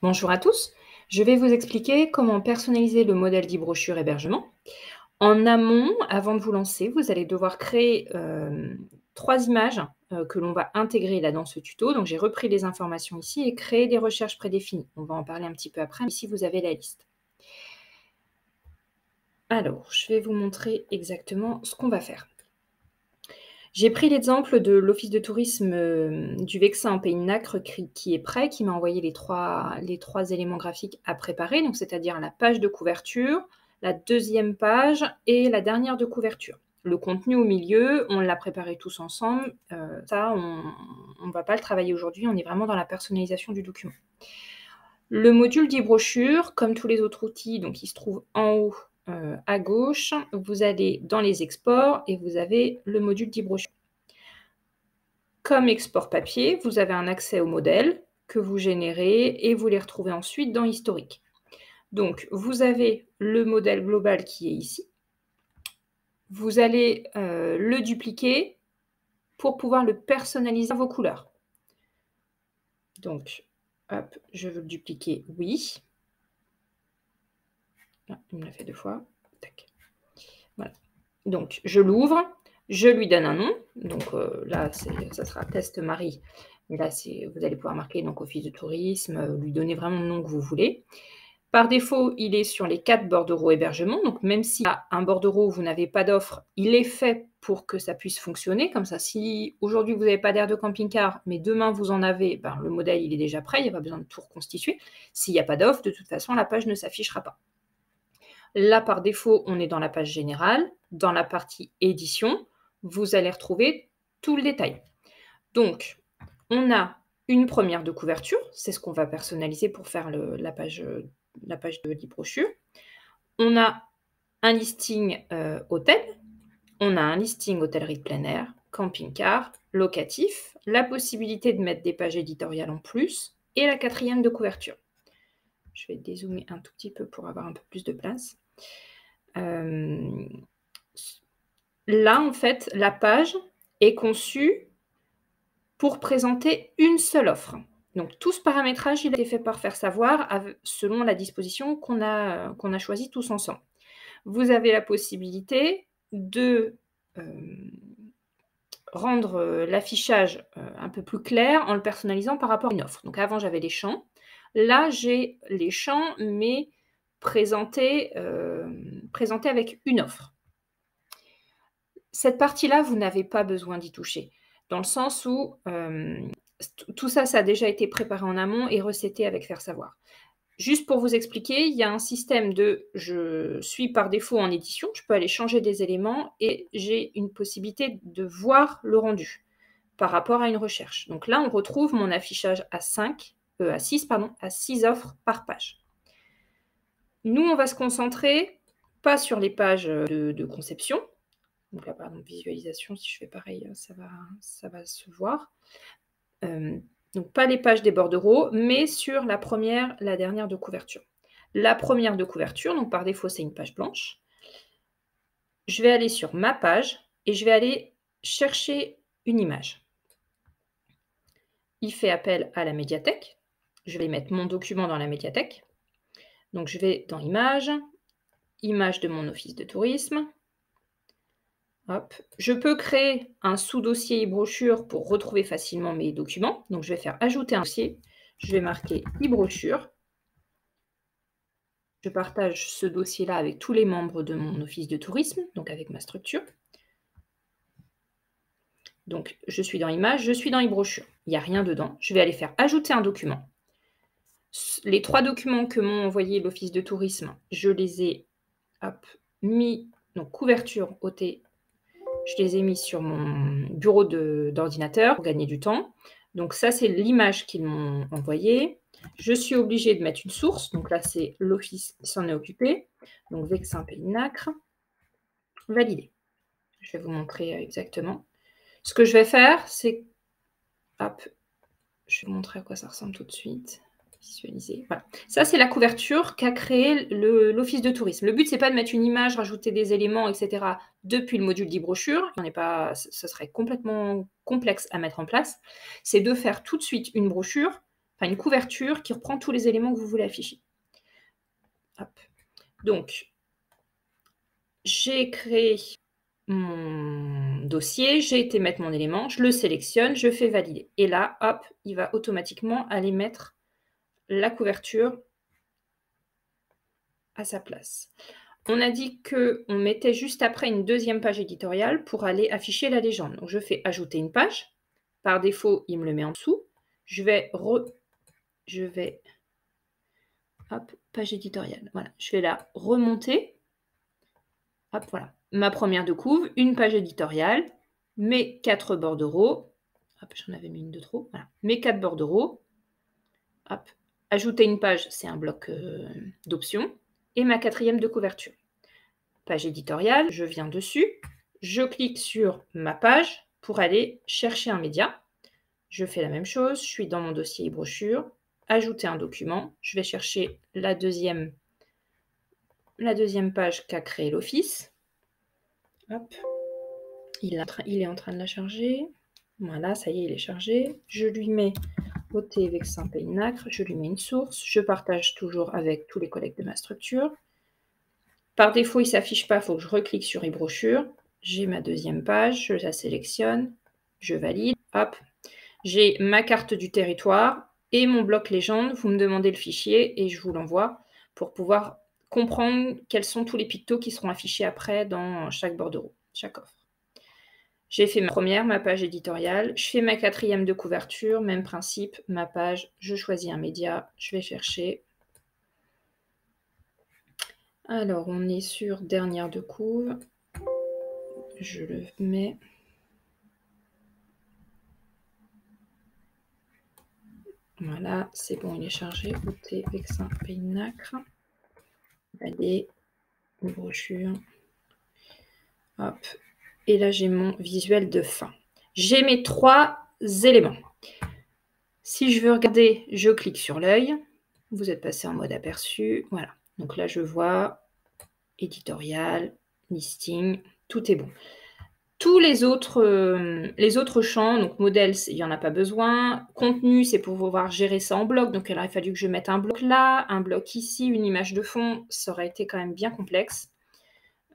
Bonjour à tous, je vais vous expliquer comment personnaliser le modèle d'e-brochure hébergement. En amont, avant de vous lancer, vous allez devoir créer 3 images que l'on va intégrer là dans ce tuto. Donc j'ai repris les informations ici et créé des recherches prédéfinies. On va en parler un petit peu après, mais ici vous avez la liste. Alors, je vais vous montrer exactement ce qu'on va faire. J'ai pris l'exemple de l'office de tourisme du Vexin en Pays de Nacre qui est prêt, qui m'a envoyé les trois éléments graphiques à préparer, donc c'est-à-dire la page de couverture, la deuxième page et la dernière de couverture. Le contenu au milieu, on l'a préparé tous ensemble. Ça, on ne va pas le travailler aujourd'hui, on est vraiment dans la personnalisation du document. Le module d'e-brochure, comme tous les autres outils, donc il se trouve en haut à gauche. Vous allez dans les exports et vous avez le module d'e-brochure. Comme export papier, vous avez un accès aux modèles que vous générez et vous les retrouvez ensuite dans Historique. Donc, vous avez le modèle global qui est ici. Vous allez le dupliquer pour pouvoir le personnaliser à vos couleurs. Donc, hop, je veux le dupliquer, oui. Ah, il me l'a fait 2 fois. Tac. Voilà. Donc, je l'ouvre, je lui donne un nom. Donc là, ça sera test Marie. Mais là, vous allez pouvoir marquer donc office de tourisme, lui donner vraiment le nom que vous voulez. Par défaut, il est sur les 4 bordereaux hébergement. Donc, même s'il y a un bordereau où vous n'avez pas d'offre, il est fait pour que ça puisse fonctionner. Comme ça, si aujourd'hui vous n'avez pas d'aire de camping-car, mais demain vous en avez, ben, le modèle il est déjà prêt, il n'y a pas besoin de tout reconstituer. S'il n'y a pas d'offre, de toute façon, la page ne s'affichera pas. Là, par défaut, on est dans la page générale. Dans la partie édition, vous allez retrouver tout le détail. Donc, on a une première de couverture. C'est ce qu'on va personnaliser pour faire la page de l'e-brochure. On a un listing hôtel. On a un listing hôtellerie de plein air, camping-car, locatif, la possibilité de mettre des pages éditoriales en plus et la 4e de couverture. Je vais dézoomer un tout petit peu pour avoir un peu plus de place. Là, en fait, la page est conçue pour présenter une seule offre. Donc, tout ce paramétrage, il a été fait par Faire Savoir selon la disposition qu'on a choisie tous ensemble. Vous avez la possibilité de rendre l'affichage un peu plus clair en le personnalisant par rapport à une offre. Donc, avant, j'avais les champs. Là, j'ai les champs, mais présentés avec une offre. Cette partie-là, vous n'avez pas besoin d'y toucher, dans le sens où tout ça, ça a déjà été préparé en amont et recetté avec Faire Savoir. Juste pour vous expliquer, il y a un système de je suis par défaut en édition, je peux aller changer des éléments et j'ai une possibilité de voir le rendu par rapport à une recherche. Donc là, on retrouve mon affichage à 6 offres par page. Nous, on va se concentrer pas sur les pages de conception. Donc là, par exemple, visualisation, si je fais pareil, ça va se voir. Donc pas les pages des bordereaux, mais sur la première, la dernière de couverture. La première de couverture, donc par défaut, c'est une page blanche. Je vais aller sur ma page et je vais aller chercher une image. Il fait appel à la médiathèque. Je vais mettre mon document dans la médiathèque. Donc je vais dans Images, Images de mon office de tourisme. Hop. Je peux créer un sous-dossier e-brochure pour retrouver facilement mes documents. Donc, je vais faire ajouter un dossier. Je vais marquer e-brochure. Je partage ce dossier-là avec tous les membres de mon office de tourisme, donc avec ma structure. Donc, je suis dans Images, je suis dans e-brochure. Il n'y a rien dedans. Je vais aller faire ajouter un document. Les 3 documents que m'ont envoyé l'office de tourisme, je les ai mis, donc couverture OT. Je les ai mis sur mon bureau d'ordinateur pour gagner du temps. Donc ça, c'est l'image qu'ils m'ont envoyée. Je suis obligée de mettre une source. Donc là, c'est l'office qui s'en est occupé. Donc Vexin Pays de Nacre. Valider. Je vais vous montrer exactement. Ce que je vais faire, c'est... Hop, je vais vous montrer à quoi ça ressemble tout de suite. Visualiser. Voilà. Ça, c'est la couverture qu'a créé l'office de tourisme. Le but, c'est pas de mettre une image, rajouter des éléments, etc. depuis le module d'e-brochure. Ce serait complètement complexe à mettre en place. C'est de faire tout de suite une brochure, enfin une couverture qui reprend tous les éléments que vous voulez afficher. Hop. Donc, j'ai créé mon dossier, j'ai été mettre mon élément, je le sélectionne, je fais valider. Et là, hop, il va automatiquement aller mettre la couverture à sa place. On a dit qu'on mettait juste après une deuxième page éditoriale pour aller afficher la légende. Donc je fais ajouter une page. Par défaut, il me le met en dessous. Je vais hop, page éditoriale. Voilà, je vais la remonter. Hop, voilà. Ma première de couve, une page éditoriale, mes 4 bordereaux. Hop, j'en avais mis une de trop. Voilà. Mes 4 bordereaux. Hop. Ajouter une page, c'est un bloc d'options. Et ma 4e de couverture. Page éditoriale, je viens dessus. Je clique sur ma page pour aller chercher un média. Je fais la même chose. Je suis dans mon dossier e-brochure. Ajouter un document. Je vais chercher la deuxième page qu'a créé l'Office. Hop. Il est en train de la charger. Voilà, ça y est, il est chargé. Je lui mets OT Vexin Pays de Nacre. Je lui mets une source. Je partage toujours avec tous les collègues de ma structure. Par défaut, il ne s'affiche pas, il faut que je reclique sur e-brochure. J'ai ma deuxième page, je la sélectionne, je valide. Hop, j'ai ma carte du territoire et mon bloc légende. Vous me demandez le fichier et je vous l'envoie pour pouvoir comprendre quels sont tous les pictos qui seront affichés après dans chaque bordereau, chaque offre. J'ai fait ma page éditoriale. Je fais ma 4e de couverture, même principe, ma page. Je choisis un média, je vais chercher. Alors, on est sur dernière de couve. Je le mets. Voilà, c'est bon, il est chargé. OT Vexin Pays de Nacre. Allez, une brochure. Hop. Et là, j'ai mon visuel de fin. J'ai mes 3 éléments. Si je veux regarder, je clique sur l'œil. Vous êtes passé en mode aperçu. Voilà. Donc là, je vois éditorial, listing, tout est bon. Tous les autres champs, donc modèle, il n'y en a pas besoin. Contenu, c'est pour pouvoir gérer ça en bloc. Donc, il aurait fallu que je mette un bloc là, un bloc ici, une image de fond. Ça aurait été quand même bien complexe.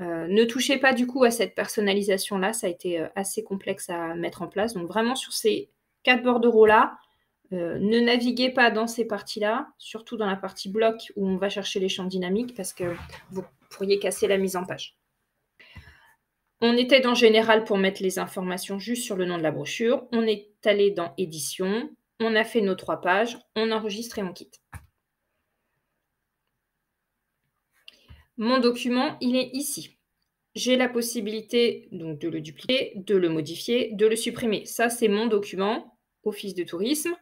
Ne touchez pas du coup à cette personnalisation-là. Ça a été assez complexe à mettre en place. Donc, vraiment, sur ces 4 bordereaux-là, ne naviguez pas dans ces parties-là, surtout dans la partie bloc où on va chercher les champs dynamiques parce que vous pourriez casser la mise en page. On était dans Général pour mettre les informations juste sur le nom de la brochure. On est allé dans Édition. On a fait nos 3 pages. On enregistre et on quitte. Mon document, il est ici. J'ai la possibilité donc, de le dupliquer, de le modifier, de le supprimer. Ça, c'est mon document, Office de tourisme.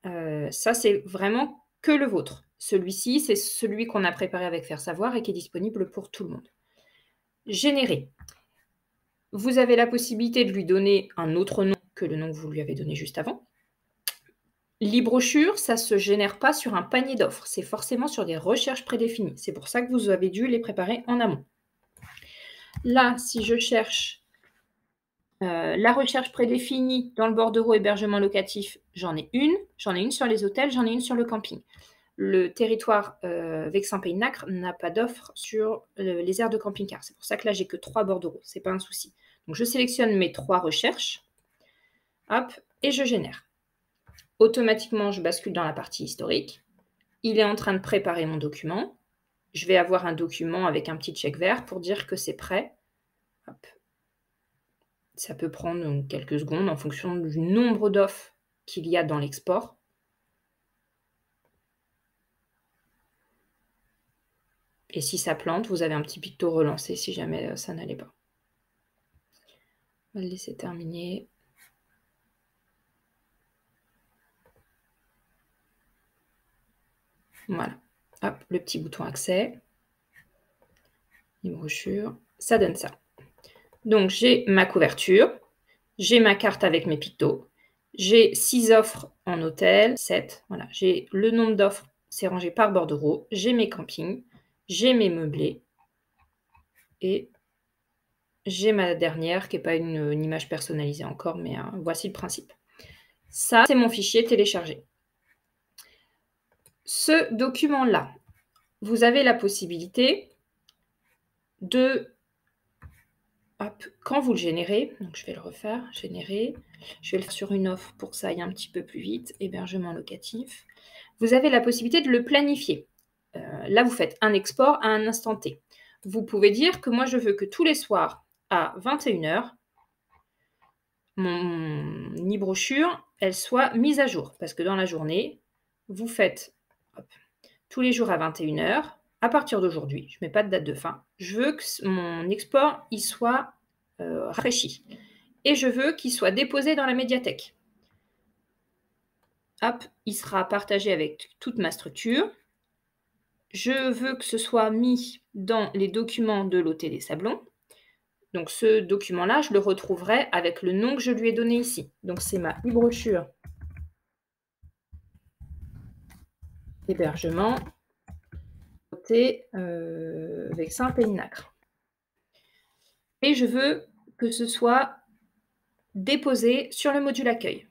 Ça, c'est vraiment que le vôtre. Celui-ci, c'est celui qu'on a préparé avec Faire Savoir et qui est disponible pour tout le monde. Générer. Vous avez la possibilité de lui donner un autre nom que le nom que vous lui avez donné juste avant. L'e-brochure, ça ne se génère pas sur un panier d'offres, c'est forcément sur des recherches prédéfinies. C'est pour ça que vous avez dû les préparer en amont. Là, si je cherche la recherche prédéfinie dans le bordereau hébergement locatif, j'en ai une sur les hôtels, j'en ai une sur le camping. Le territoire Vexin Pays de Nacre n'a pas d'offre sur les aires de camping-car. C'est pour ça que là, j'ai que 3 bordereaux. Ce n'est pas un souci. Donc, je sélectionne mes 3 recherches. Hop, et je génère. Automatiquement, je bascule dans la partie historique. Il est en train de préparer mon document. Je vais avoir un document avec un petit check vert pour dire que c'est prêt. Hop. Ça peut prendre quelques secondes en fonction du nombre d'offres qu'il y a dans l'export. Et si ça plante, vous avez un petit picto relancé si jamais ça n'allait pas. On va le laisser terminer. Voilà. Hop, le petit bouton accès. Une brochure. Ça donne ça. Donc, j'ai ma couverture. J'ai ma carte avec mes pictos. J'ai 6 offres en hôtel, 7. Voilà. J'ai le nombre d'offres, c'est rangé par bordereau. J'ai mes campings. J'ai mes meublés. Et j'ai ma dernière, qui n'est pas une image personnalisée encore, mais voici le principe. Ça, c'est mon fichier téléchargé. Ce document-là, vous avez la possibilité de, hop, quand vous le générez, donc je vais le refaire, générer, je vais le faire sur une offre pour que ça aille un petit peu plus vite, hébergement locatif. Vous avez la possibilité de le planifier. Là, vous faites un export à un instant T. Vous pouvez dire que moi, je veux que tous les soirs à 21 h, mon e-brochure, elle soit mise à jour. Parce que dans la journée, vous faites tous les jours à 21 h, à partir d'aujourd'hui, je ne mets pas de date de fin, je veux que mon export il soit rafraîchi. Et je veux qu'il soit déposé dans la médiathèque. Hop, il sera partagé avec toute ma structure. Je veux que ce soit mis dans les documents de l'OT des Sablons. Donc ce document-là, je le retrouverai avec le nom que je lui ai donné ici. Donc c'est ma e-brochure hébergement OT Vexin Pays de Nacre. Et je veux que ce soit déposé sur le module accueil.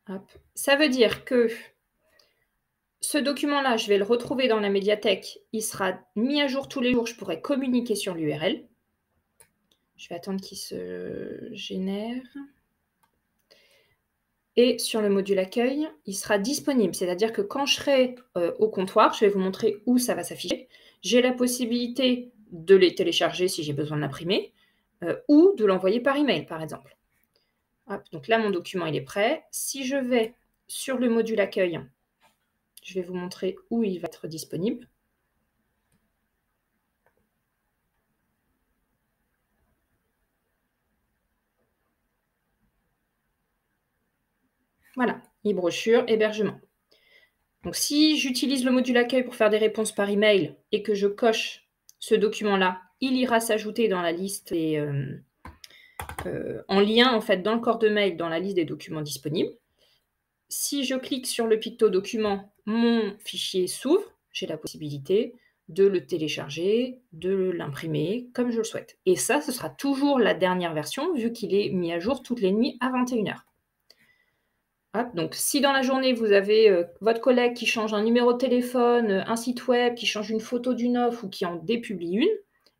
Hop. Ça veut dire que ce document-là, je vais le retrouver dans la médiathèque. Il sera mis à jour tous les jours. Je pourrai communiquer sur l'URL. Je vais attendre qu'il se génère. Et sur le module accueil, il sera disponible. C'est-à-dire que quand je serai au comptoir, je vais vous montrer où ça va s'afficher. J'ai la possibilité de les télécharger si j'ai besoin de l'imprimer ou de l'envoyer par email, par exemple. Hop, donc là, mon document, il est prêt. Si je vais sur le module accueil, je vais vous montrer où il va être disponible. Voilà, e-brochure, hébergement. Donc si j'utilise le module accueil pour faire des réponses par email et que je coche ce document-là, il ira s'ajouter dans la liste et en lien en fait dans le corps de mail dans la liste des documents disponibles. Si je clique sur le picto document, mon fichier s'ouvre, j'ai la possibilité de le télécharger, de l'imprimer comme je le souhaite. Et ça, ce sera toujours la dernière version vu qu'il est mis à jour toutes les nuits à 21 h. Hop, donc si dans la journée, vous avez votre collègue qui change un numéro de téléphone, un site web, qui change une photo d'une offre ou qui en dépublie une,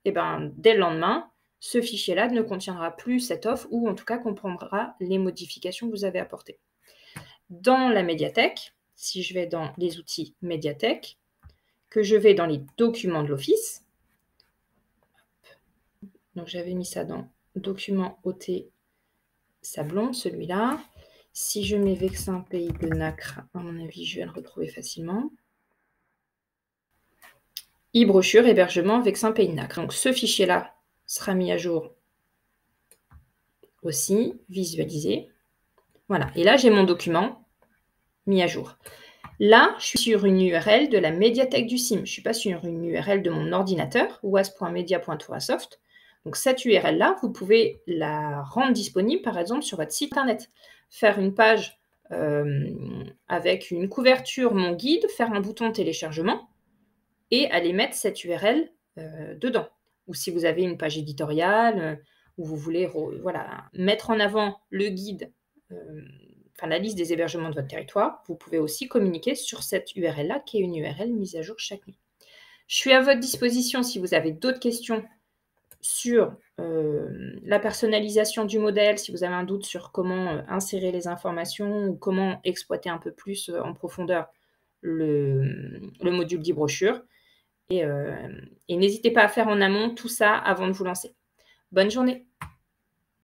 et ben, dès le lendemain, ce fichier-là ne contiendra plus cette offre ou en tout cas comprendra les modifications que vous avez apportées. Dans la médiathèque, si je vais dans les outils médiathèque, que je vais dans les documents de l'office, donc j'avais mis ça dans documents OT Sablon, celui-là. Si je mets Vexin Pays de Nacre, à mon avis, je vais le retrouver facilement. E-brochure, hébergement, Vexin Pays de Nacre. Donc ce fichier-là sera mis à jour aussi, visualisé. Voilà, et là j'ai mon document mis à jour. Là, je suis sur une URL de la médiathèque du CIM. Je ne suis pas sur une URL de mon ordinateur, was.media.tourasoft. Donc cette URL-là, vous pouvez la rendre disponible, par exemple, sur votre site internet. Faire une page avec une couverture, mon guide, faire un bouton téléchargement et aller mettre cette URL dedans. Ou si vous avez une page éditoriale où vous voulez voilà, mettre en avant le guide, la liste des hébergements de votre territoire, vous pouvez aussi communiquer sur cette URL-là, qui est une URL mise à jour chaque nuit. Je suis à votre disposition si vous avez d'autres questions sur la personnalisation du modèle, si vous avez un doute sur comment insérer les informations ou comment exploiter un peu plus en profondeur le module d'e-brochure. Et n'hésitez pas à faire en amont tout ça avant de vous lancer. Bonne journée!